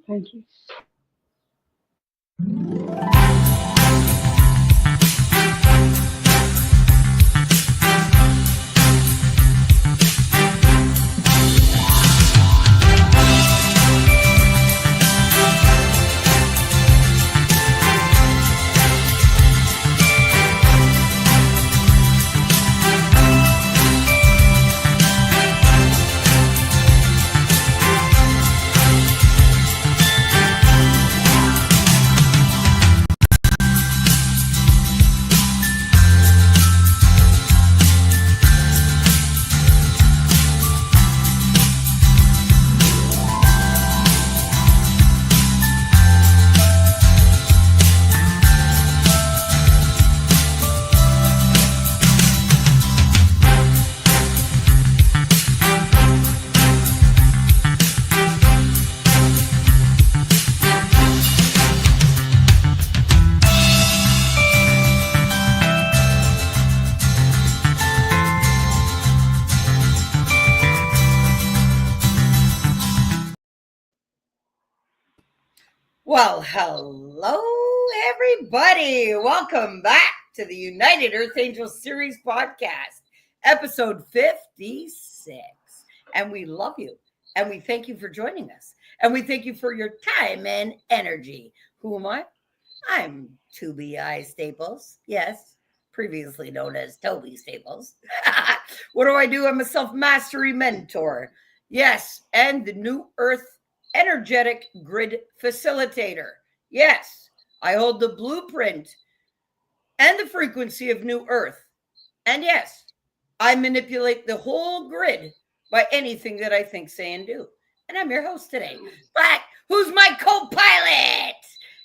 Thank you. Well, hello, everybody. Welcome back to the United Earth Angels Series podcast, episode 56. And we love you. And we thank you for joining us. And we thank you for your time and energy. Who am I? I'm Tobi Staples. Yes, previously known as Tobi Staples. What do I do? I'm a self-mastery mentor. Yes, and the New Earth Energetic Grid Facilitator. Yes, I hold the blueprint and the frequency of New Earth. And yes, I manipulate the whole grid by anything that I think, say, and do. And I'm your host today. But who's my co-pilot?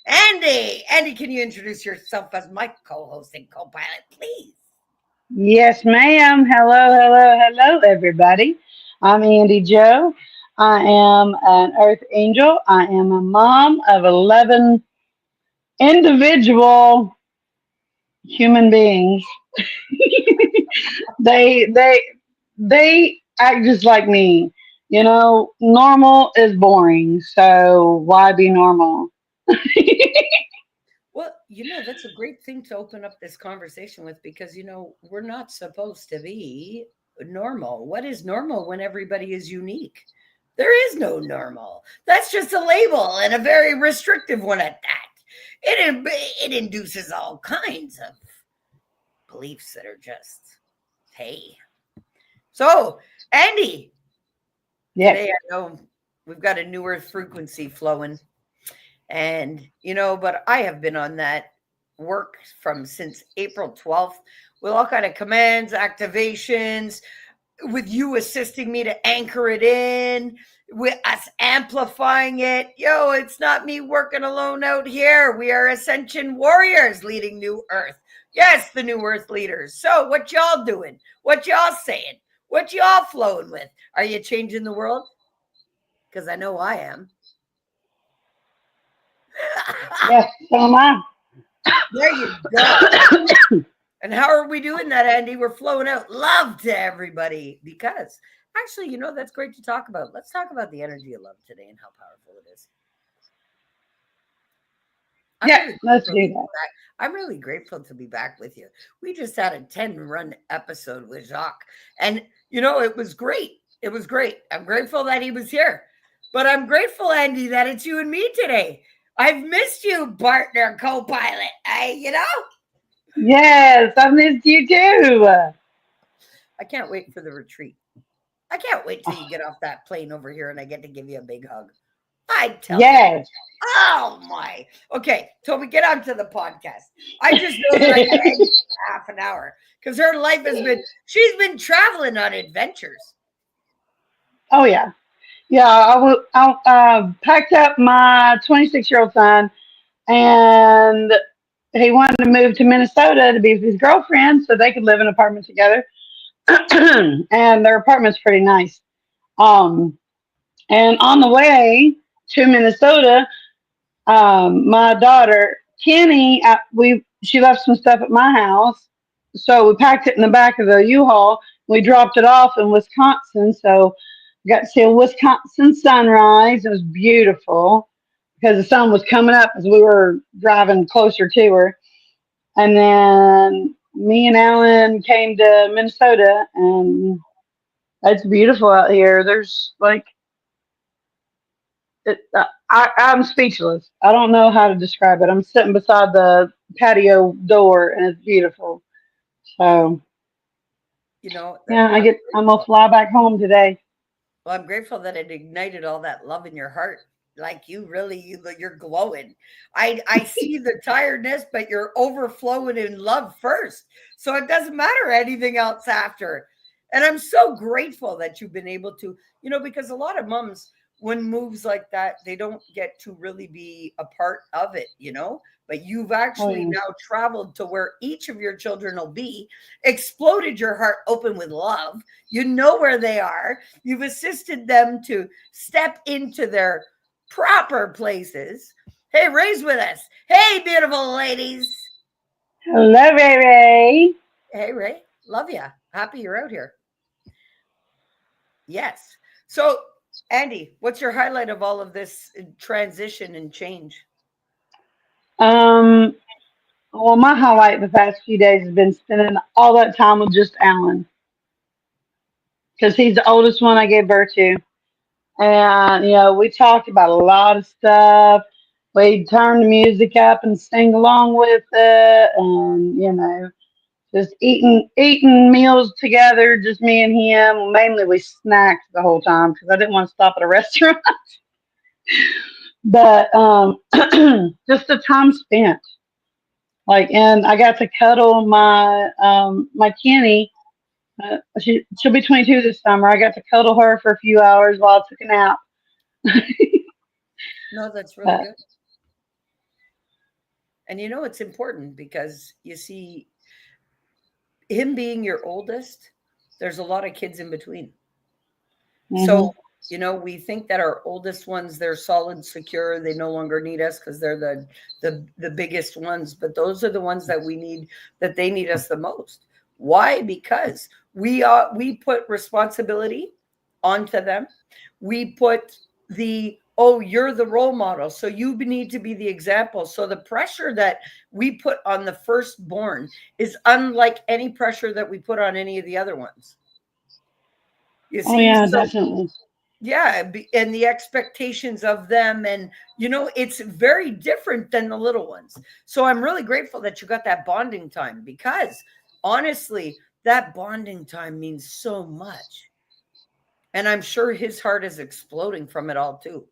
Andi. Andi, can you introduce yourself as my co-host and co-pilot, please? Yes, ma'am. Hello, everybody. I'm Andi Jo. I am an Earth Angel. I am a mom of 11 individual human beings. they they they act just like me. You know, normal is boring, so why be normal? Well, that's a great thing to open up this conversation with because, we're not supposed to be normal. What is normal when everybody is unique? There is no normal. That's just a label and a very restrictive one at that. It induces all kinds of beliefs that are just, hey. So, Andi, Yes. today I know we've got a New Earth frequency flowing. And, but I have been on that work from since April 12th with all kind of commands, activations, with you assisting me to anchor it in, with us amplifying it. Yo, it's not me working alone out here. We are Ascension Warriors leading New Earth. Yes, the New Earth leaders. So what y'all doing? What y'all saying? What y'all flowing with? Are you changing the world? Because I know I am. Yes, so am I. There you go. And how are we doing that, Andi? We're flowing out love to everybody because actually, that's great to talk about. Let's talk about the energy of love today and how powerful it is. Yeah, let's do that. I'm really grateful to be back with you. We just had a 10-run episode with Jacques, and it was great. It was great. I'm grateful that he was here, but I'm grateful, Andi, that it's you and me today. I've missed you, partner, co-pilot. Yes, I missed you too. I can't wait for the retreat. I can't wait till you get off that plane over here and I get to give you a big hug. I tell Yes. you. Oh my. Okay, Tobi, get on to the podcast. I just know that I got half an hour because her life she's been traveling on adventures. Oh yeah. Yeah, I packed up my 26-year-old son, and he wanted to move to Minnesota to be with his girlfriend so they could live in an apartment together. And their apartment's pretty nice. Um, and on the way to Minnesota, my daughter Kenny, she left some stuff at my house, so we packed it in the back of the U-Haul. We dropped it off in Wisconsin, so got to see a Wisconsin sunrise. It was beautiful. because the sun was coming up as we were driving closer to her. And then me and Alan came to Minnesota, and it's beautiful out here. There's like, I'm speechless. I don't know how to describe it. I'm sitting beside the patio door, and it's beautiful. So You know, yeah, I'm I'm gonna grateful. fly back home today. Well, I'm grateful that it ignited all that love in your heart. Like you're glowing. I see the tiredness, but you're overflowing in love first. So it doesn't matter anything else after. And I'm so grateful that you've been able to, because a lot of moms, when moves like that, they don't get to really be a part of it. But you've Oh actually yeah. now traveled to where each of your children will be, exploded your heart open with love. You know where they are. You've assisted them to step into their proper places. Hey, Ray's with us. Hey, beautiful ladies. Hello, Ray Ray. Hey, Ray. Love ya. Happy you're out here. Yes. So, Andy, what's your highlight of all of this transition and change? Um, well, my highlight the past few days has been spending all that time with just Alan because he's the oldest one I gave birth to. And, we talked about a lot of stuff. We turned the music up and sing along with it. And, just eating meals together, just me and him. Mainly we snacked the whole time because I didn't want to stop at a restaurant. But just the time spent. Like, and I got to cuddle my Kenny. She'll be 22 this summer. I got to cuddle her for a few hours while I took a nap. No, that's really But good. And it's important because you see, him being your oldest, there's a lot of kids in between. hmm So, we think that our oldest ones, they're solid, secure, they no longer need us because they're the biggest ones, but those are the ones that we need, that they need us the most. Why? Because we put responsibility onto them. We put the, oh, you're the role model, so you need to be the example. So the pressure that we put on the firstborn is unlike any pressure that we put on any of the other ones. You oh see, yeah, so definitely. yeah, and the expectations of them, and it's very different than the little ones. So I'm really grateful that you got that bonding time, because honestly, that bonding time means so much. And I'm sure his heart is exploding from it all too.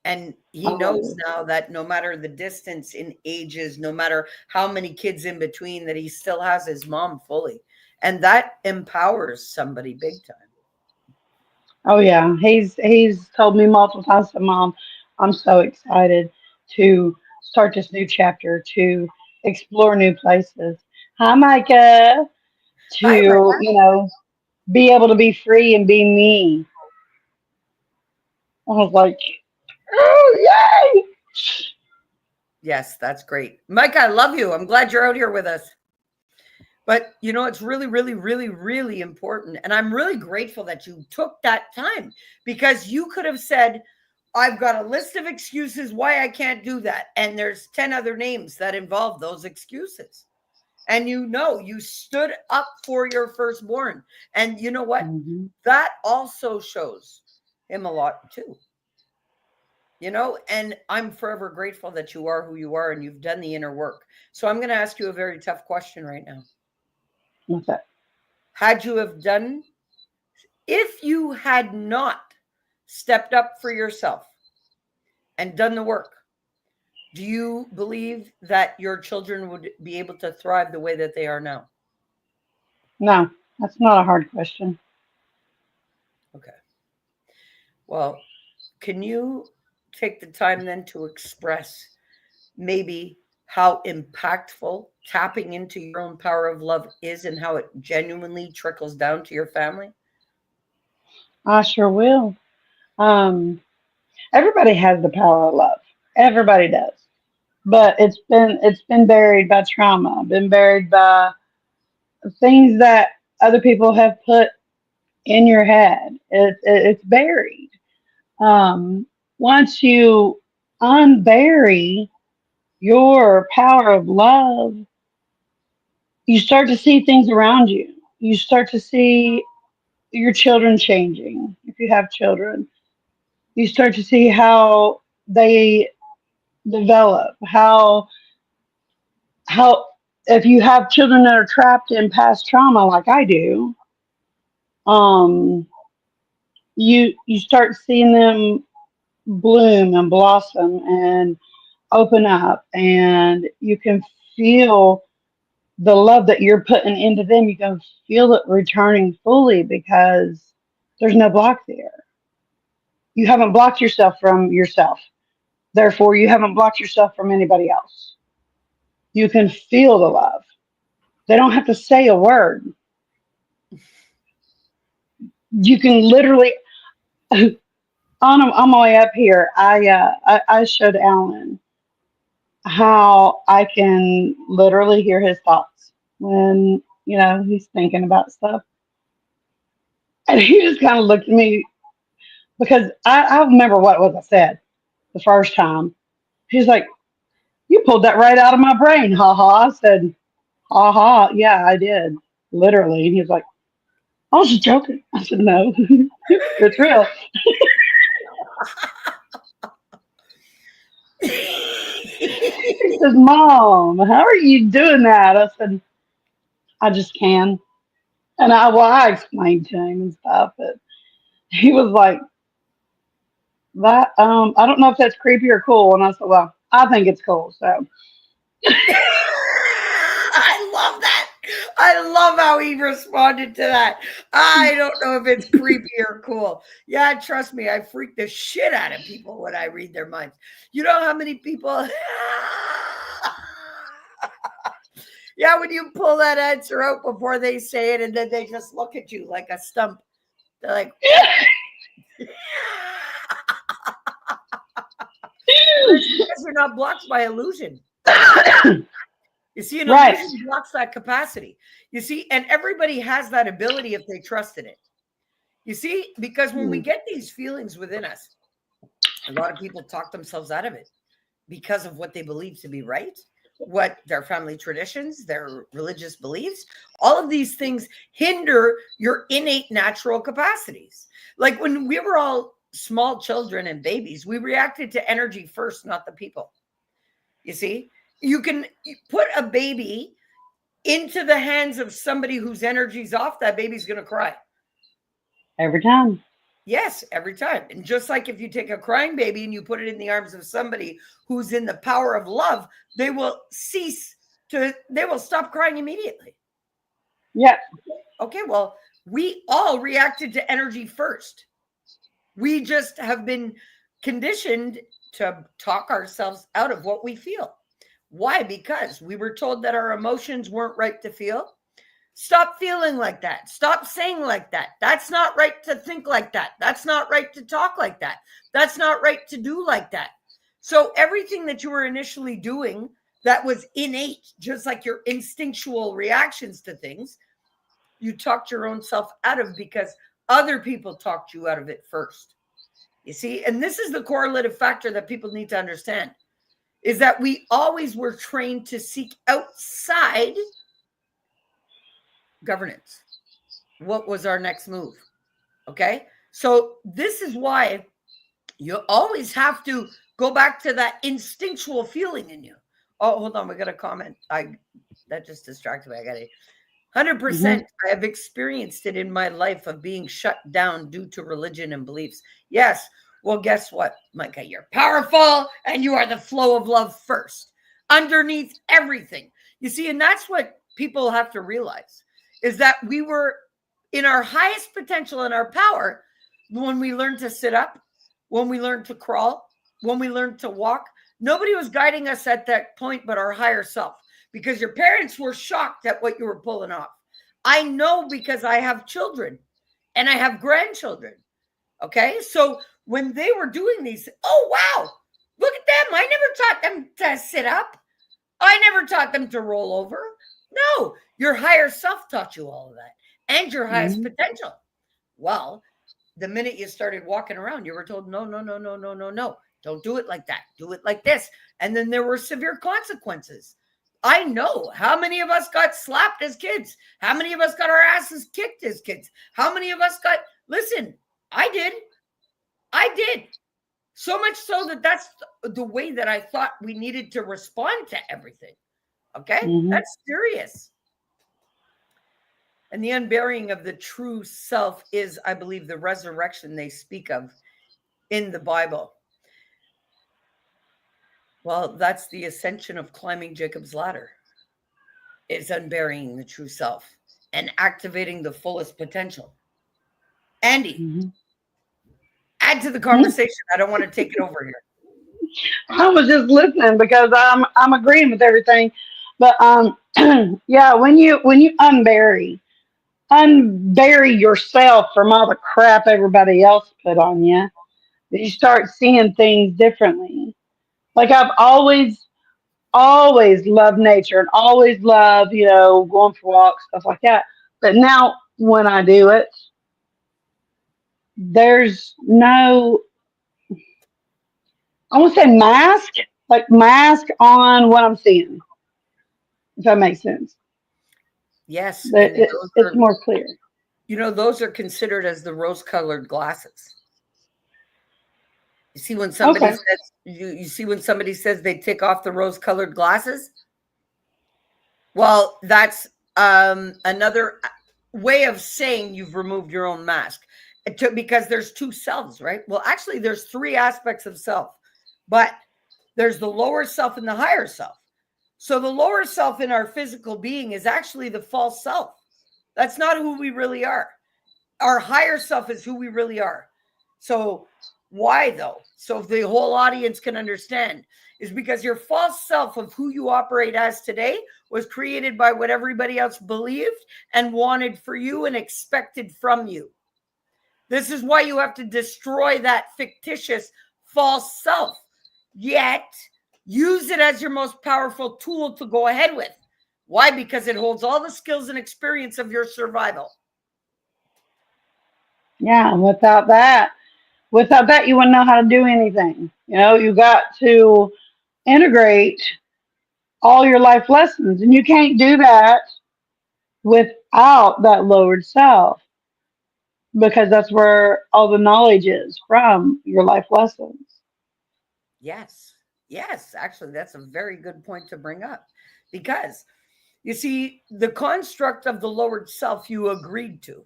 And he knows Oh, now that no matter the distance in ages, no matter how many kids in between, that he still has his mom fully. And that empowers somebody big time. oh yeah. He's told me multiple times, Mom, I'm so excited to start this new chapter, to explore new places. Hi, Micah. Hi, To, Micah. be able to be free and be me. I was like, oh yay! Yes, that's great. Micah, I love you. I'm glad you're out here with us. But it's really, really, really, really important. And I'm really grateful that you took that time, because you could have said, I've got a list of excuses why I can't do that. And there's 10 other names that involve those excuses. And you stood up for your firstborn. And you know what? hmm That also shows him a lot too. And I'm forever grateful that you are who you are and you've done the inner work. So I'm going to ask you a very tough question right now. What's that? Had you have done If you had not stepped up for yourself and done the work, do you believe that your children would be able to thrive the way that they are now? No, that's not a hard question. Okay. Well, can you take the time then to express maybe how impactful tapping into your own power of love is, and how it genuinely trickles down to your family? I sure will. Um, Everybody has the power of love. Everybody does. But it's been buried by trauma, been buried by things that other people have put in your head. It's buried. Um, once you unbury your power of love, you start to see things around you. You start to see your children changing. If you have children, you start to see how they develop, how if you have children that are trapped in past trauma like I do, um, you start seeing them bloom and blossom and open up, and you can feel the love that you're putting into them. You can feel it returning fully because there's no block there. You haven't blocked yourself from yourself. Therefore, you haven't blocked yourself from anybody else. You can feel the love. They don't have to say a word. You can literally, on my way up here, I showed Alan how I can literally hear his thoughts when, he's thinking about stuff. And he just kind of looked at me because I remember what it was I said the first time. He's like, "You pulled that right out of my brain, ha ha." I said, "Ha ha, yeah, I did, literally." And he was like, "I was just joking." I said, "No, it's real." He says, "Mom, how are you doing that?" I said, "I just can." And I explained to him and stuff, but he was like, "That I don't know if that's creepy or cool." And I said, "Well, I think it's cool." So I love that. I love how he responded to that. I don't know if it's creepy or cool. Yeah, trust me, I freak the shit out of people when I read their minds. You know how many people yeah, when you pull that answer out before they say it and then they just look at you like a stump. They're like, because they're not blocked by illusion. You see, an right, illusion blocks that capacity. You see, and everybody has that ability if they trusted it. You see, because when we get these feelings within us, a lot of people talk themselves out of it because of what they believe to be right, what their family traditions, their religious beliefs, all of these things hinder your innate natural capacities. Like when we were all small children and babies, we reacted to energy first, not the people. You see, you can put a baby into the hands of somebody whose energy's off, that baby's going to cry. every time. Yes, every time. And just like if you take a crying baby and you put it in the arms of somebody who's in the power of love, they will stop crying immediately. Yeah, Okay, well, we all reacted to energy first. We just have been conditioned to talk ourselves out of what we feel. Why? Because we were told that our emotions weren't right to feel. Stop feeling like that. Stop saying like that. That's not right to think like that. That's not right to talk like that. That's not right to do like that. So everything that you were initially doing that was innate, just like your instinctual reactions to things, you talked your own self out of because other people talked you out of it first. You see, and this is the correlative factor that people need to understand is that we always were trained to seek outside governance. What was our next move? Okay. So this is why you always have to go back to that instinctual feeling in you. Oh, hold on. We got a comment. That just distracted me. I got it. hmm 100%. I have experienced it in my life of being shut down due to religion and beliefs. Yes. Well, guess what, Micah? You're powerful and you are the flow of love first underneath everything. You see, and that's what people have to realize is that we were in our highest potential and our power when we learned to sit up, when we learned to crawl, when we learned to walk. Nobody was guiding us at that point but our higher self because your parents were shocked at what you were pulling off. I know because I have children and I have grandchildren. Okay. So when they were doing these, oh, wow, look at them. I never taught them to sit up. I never taught them to roll over. No, your higher self taught you all of that and your highest hmm potential. Well, the minute you started walking around, you were told, no, no, no, no, no, no, no. Don't do it like that. Do it like this. And then there were severe consequences. I know how many of us got slapped as kids. How many of us got our asses kicked as kids? How many of us got, listen, I did. So much so that that's the way that I thought we needed to respond to everything. Okay? That's serious. And the unburying of the true self is, I believe, the resurrection they speak of in the Bible. Well, that's the ascension of climbing Jacob's ladder. It's unburying the true self and activating the fullest potential. Andi, add to the conversation. I don't want to take it over here. I was just listening because I'm agreeing with everything. But yeah, when you unbury yourself from all the crap everybody else put on you, you start seeing things differently. Like I've always loved nature and always loved, going for walks, stuff like that. But now when I do it, there's no, I won't say mask, like mask on what I'm seeing, if that makes sense. Yes, But and those it's are, more clear. those are considered as the rose-colored glasses. You see when somebody Okay. says you see when somebody says they take off the rose-colored glasses? Well, that's another way of saying you've removed your own mask. Because there's two selves, right? Well, actually, there's three aspects of self, but there's the lower self and the higher self. So the lower self in our physical being is actually the false self. That's not who we really are. Our higher self is who we really are. So why though? So if the whole audience can understand, is because your false self of who you operate as today was created by what everybody else believed and wanted for you and expected from you. This is why you have to destroy that fictitious false self, yet use it as your most powerful tool to go ahead with. Why? Because it holds all the skills and experience of your survival. Yeah. Without that, you wouldn't know how to do anything. You got to integrate all your life lessons, and you can't do that without that lowered self because that's where all the knowledge is from your life lessons. Yes. Yes. Actually, that's a very good point to bring up because you see, the construct of the lowered self you agreed to.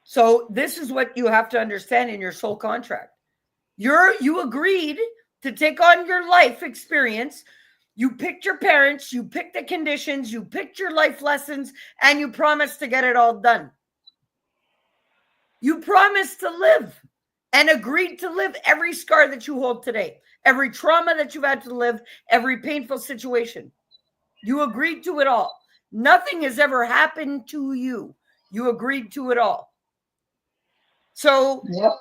So, this is what you have to understand in your soul contract. You agreed to take on your life experience. You picked your parents, you picked the conditions, you picked your life lessons, and you promised to get it all done. You promised to live and agreed to live every scar that you hold today, every trauma that you've had to live, every painful situation. You agreed to it all. Nothing has ever happened to you. You agreed to it all. So Yep.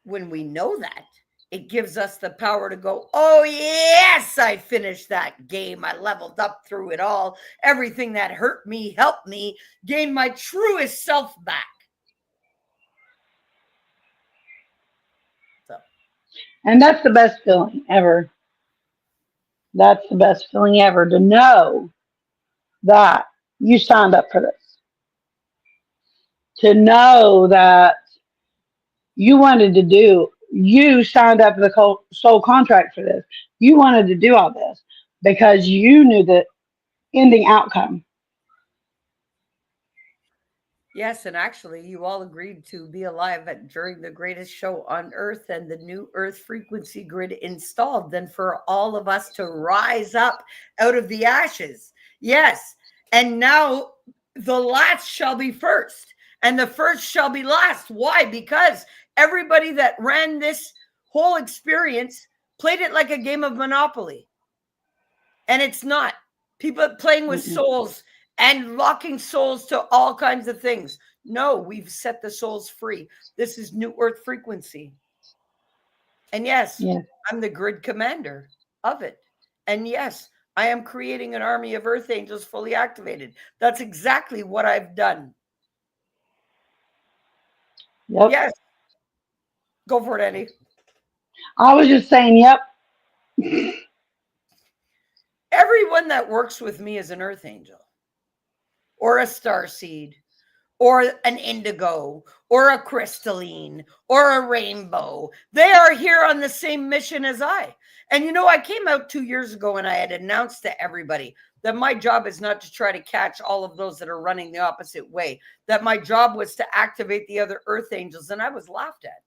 when we know that, it gives us the power to go, oh, yes, I finished that game. I leveled up through it all. Everything that hurt me helped me gain my truest self back. So, And that's the best feeling ever. That's the best feeling ever to know that you signed up for this. To know that you signed up for the soul contract for this. You wanted to do all this because you knew the ending outcome. yes, and actually, you all agreed to be alive during the greatest show on earth and the new earth frequency grid installed, then for all of us to rise up out of the ashes. Yes. And now the last shall be first, and the first shall be last. Why? Because everybody that ran this whole experience played it like a game of Monopoly, and it's not. People playing with Mm-mm. souls and locking souls to all kinds of things. No, we've set the souls free. This is new earth frequency. And yes, Yeah. I'm the grid commander of it. And yes, I am creating an army of earth angels fully activated. That's exactly what I've done. Yep. Yes, go for it, Eddie. I was just saying, yep. Everyone that works with me is an earth angel or a star seed or an indigo or a crystalline or a rainbow. They are here on the same mission as I. And I came out 2 years ago and I had announced to everybody that my job is not to try to catch all of those that are running the opposite way, that my job was to activate the other earth angels, and I was laughed at.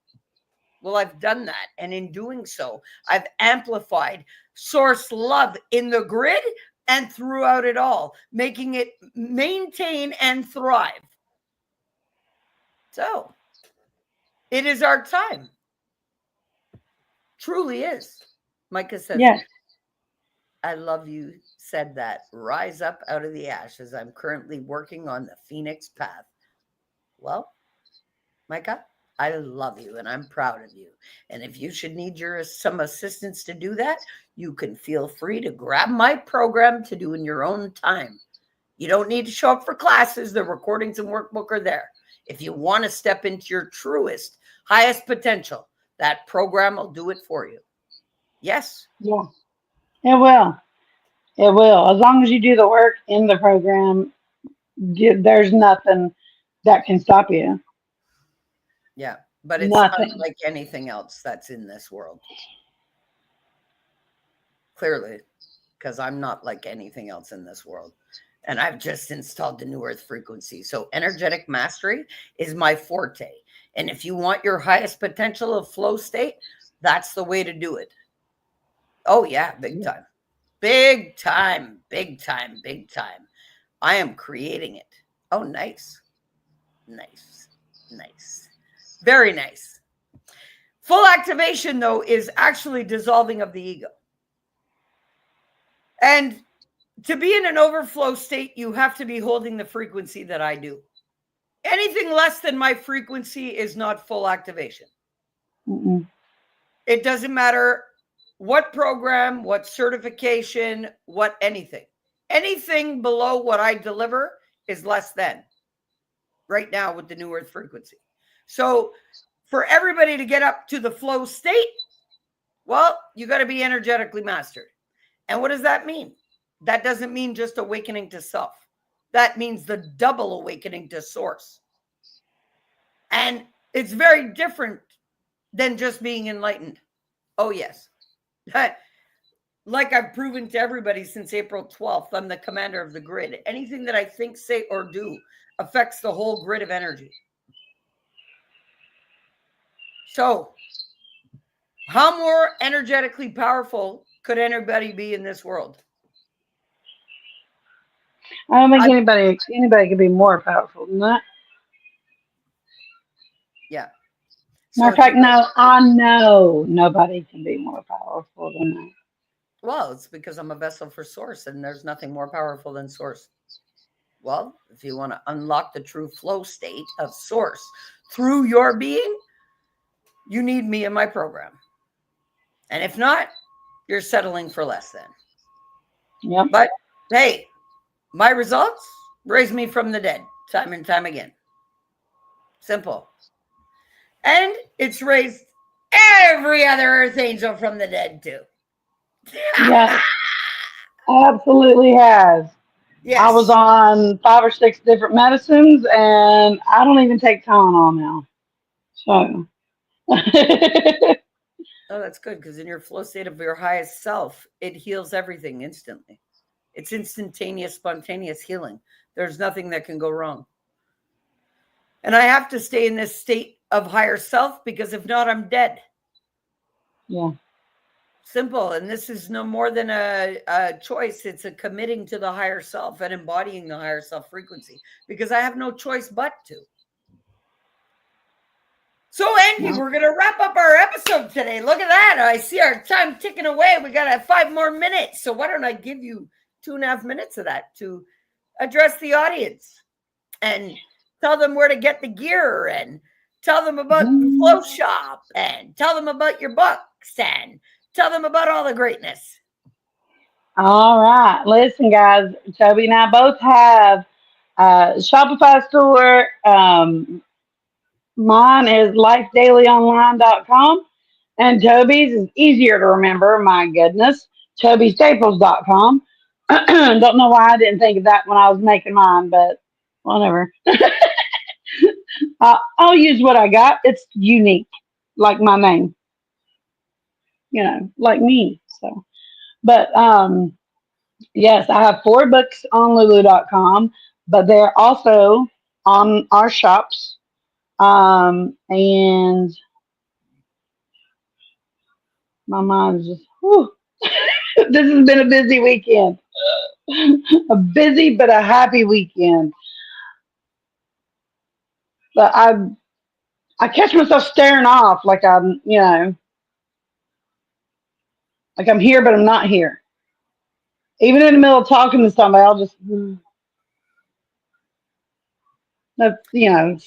Well, I've done that. And in doing so, I've amplified source love in the grid and throughout it all, making it maintain and thrive. So it is our time. Truly is. Micah says, Yes. I love you, said that. Rise up out of the ashes. I'm currently working on the Phoenix path. Well, Micah, I love you and I'm proud of you. And if you should need some assistance to do that, you can feel free to grab my program to do in your own time. You don't need to show up for classes. The recordings and workbook are there. If you want to step into your truest, highest potential, that program will do it for you. Yes. Yeah. It will. It will. As long as you do the work in the program, there's nothing that can stop you. Yeah. But it's Nothing. unlike anything else that's in this world. Clearly, because I'm not like anything else in this world. And I've just installed the new earth frequency. So energetic mastery is my forte. And if you want your highest potential of flow state, that's the way to do it. Oh, yeah, big time. Big time, big time, big time. I am creating it. Oh, nice. Nice. Nice. Very nice. Full activation, though, is actually dissolving of the ego. And to be in an overflow state, you have to be holding the frequency that I do. Anything less than my frequency is not full activation. Mm-mm. It doesn't matter what program, what certification, what anything. Anything below what I deliver is less than right now with the new earth frequency. So for everybody to get up to the flow state, well, you got to be energetically mastered. And what does that mean? That doesn't mean just awakening to self. That means the double awakening to source. And it's very different than just being enlightened. Oh, yes. Like I've proven to everybody since April 12th, I'm the commander of the grid. Anything that I think, say, or do affects the whole grid of energy. So, how more energetically powerful could anybody be in this world? I don't think anybody could be more powerful than that. Yeah. Matter of fact, no, I know nobody can be more powerful than that. Well, it's because I'm a vessel for source and there's nothing more powerful than source. Well, if you want to unlock the true flow state of source through your being, you need me in my program. And if not, you're settling for less than. Yep. But hey, my results raise me from the dead time and time again. Simple. And it's raised every other earth angel from the dead too. Yeah, absolutely has. Yes. I was on 5 or 6 different medicines, and I don't even take Tylenol now. So, Oh, that's good because in your flow state of your highest self, it heals everything instantly. It's instantaneous, spontaneous healing. There's nothing that can go wrong. And I have to stay in this state of higher self because if not, I'm dead. yeah. Simple. And this is no more than a choice. It's a committing to the higher self and embodying the higher self frequency because I have no choice but to. So, Andy, we're going to wrap up our episode today. Look at that. I see our time ticking away. We got 5 more minutes. So why don't I give you 2.5 minutes of that to address the audience and tell them where to get the gear and tell them about the Flow Shop and tell them about your books and tell them about all the greatness. All right. Listen, guys, Toby and I both have a Shopify store. Mine is lifedailyonline.com. And Toby's is easier to remember. My goodness. TobiStaples.com. Don't know why I didn't think of that when I was making mine, but whatever. I'll use what I got. It's unique, like my name, like me. So, but yes, I have 4 books on Lulu.com, but they're also on our shops. And my mind is just, whew. This has been a busy weekend. A busy but a happy weekend. But I catch myself staring off like like I'm here but I'm not here. Even in the middle of talking to somebody, I'll just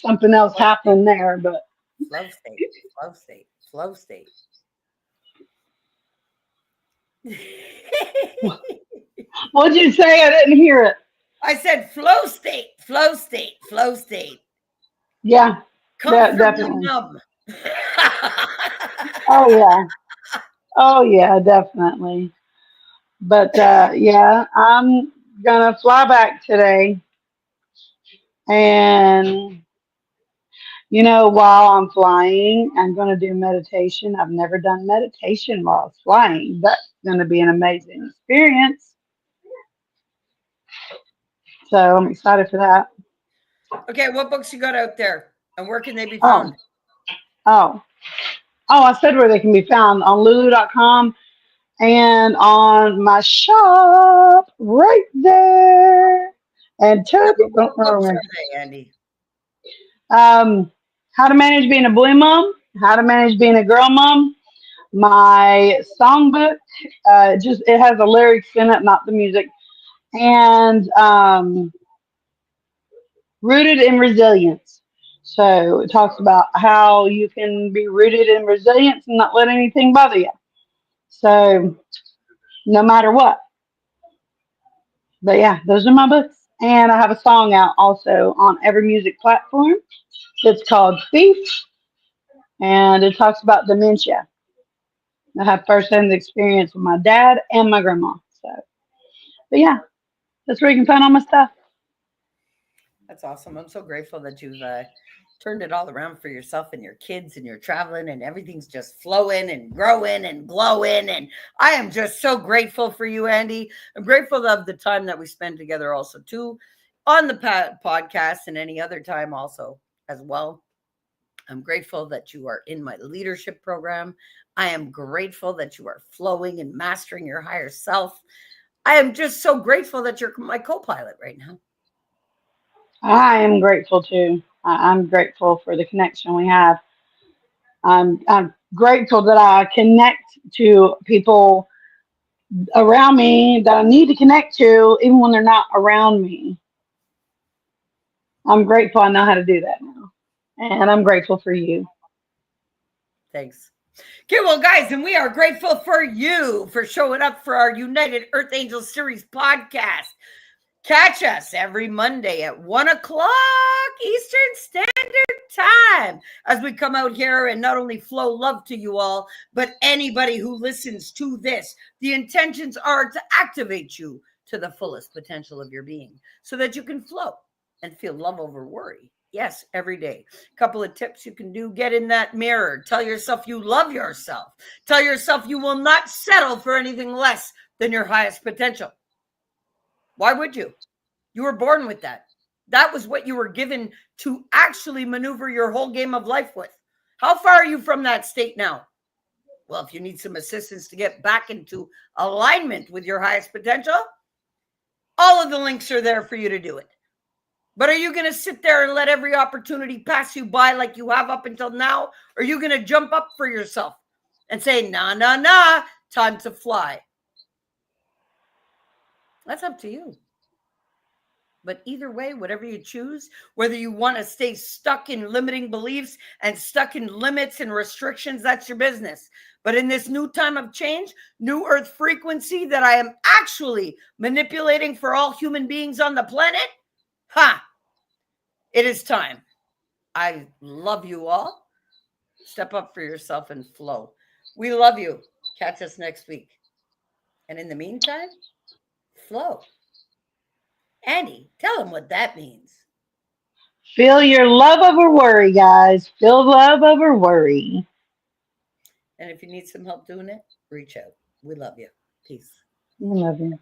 something else Flow state, happening there. But flow state, flow state, flow state. what'd you say? I didn't hear it. I said flow state, flow state, flow state. Yeah, Comfortably definitely. numb. Oh yeah. Oh yeah, definitely. But yeah, I'm gonna fly back today, and while I'm flying, I'm gonna do meditation. I've never done meditation while flying. That's gonna be an amazing experience. So I'm excited for that. Okay, what books you got out there, and where can they be Oh, found? oh, oh! I said where they can be found on Lulu.com and on my shop right there. And Yeah, Toby, but what don't know books where. are they, Andy? How to manage being a boy mom, how to manage being a girl mom. My songbook, just it has the lyrics in it, not the music, and rooted in resilience. So it talks about how you can be rooted in resilience and not let anything bother you. So no matter what. But yeah, those are my books. And I have a song out also on every music platform. It's called Thief, and it talks about dementia. I have first-hand experience with my dad and my grandma. So, but yeah, that's where you can find all my stuff. That's awesome. I'm so grateful that you've turned it all around for yourself and your kids, and you're traveling, and everything's just flowing and growing and glowing. And I am just so grateful for you, Andy. I'm grateful of the time that we spend together also too on the podcast and any other time also as well. I'm grateful that you are in my leadership program. I am grateful that you are flowing and mastering your higher self. I am just so grateful that you're my co-pilot right now. I am grateful too. I'm grateful for the connection we have. I'm grateful that I connect to people around me that I need to connect to, even when they're not around me. I'm grateful I know how to do that now, and I'm grateful for you. Thanks. Okay, well, guys, and we are grateful for you for showing up for our United Earth Angels Series podcast. Catch us every Monday at 1 o'clock Eastern Standard Time as we come out here and not only flow love to you all, but anybody who listens to this. The intentions are to activate you to the fullest potential of your being so that you can flow and feel love over worry. Yes, every day. A couple of tips you can do: get in that mirror, tell yourself you love yourself, tell yourself you will not settle for anything less than your highest potential. Why would you? You were born with that. That was what you were given to actually maneuver your whole game of life with. How far are you from that state now? Well, if you need some assistance to get back into alignment with your highest potential, all of the links are there for you to do it. But are you going to sit there and let every opportunity pass you by like you have up until now? Or are you going to jump up for yourself and say, nah, nah, nah, time to fly? That's up to you. But either way, whatever you choose, whether you want to stay stuck in limiting beliefs and stuck in limits and restrictions, that's your business. But in this new time of change, new earth frequency that I am actually manipulating for all human beings on the planet, it is time. I love you all. Step up for yourself and flow. We love you. Catch us next week. And in the meantime, flow. Andy, tell them what that means. Feel your love over worry, guys. Feel love over worry. And if you need some help doing it, reach out. We love you. Peace. I love you.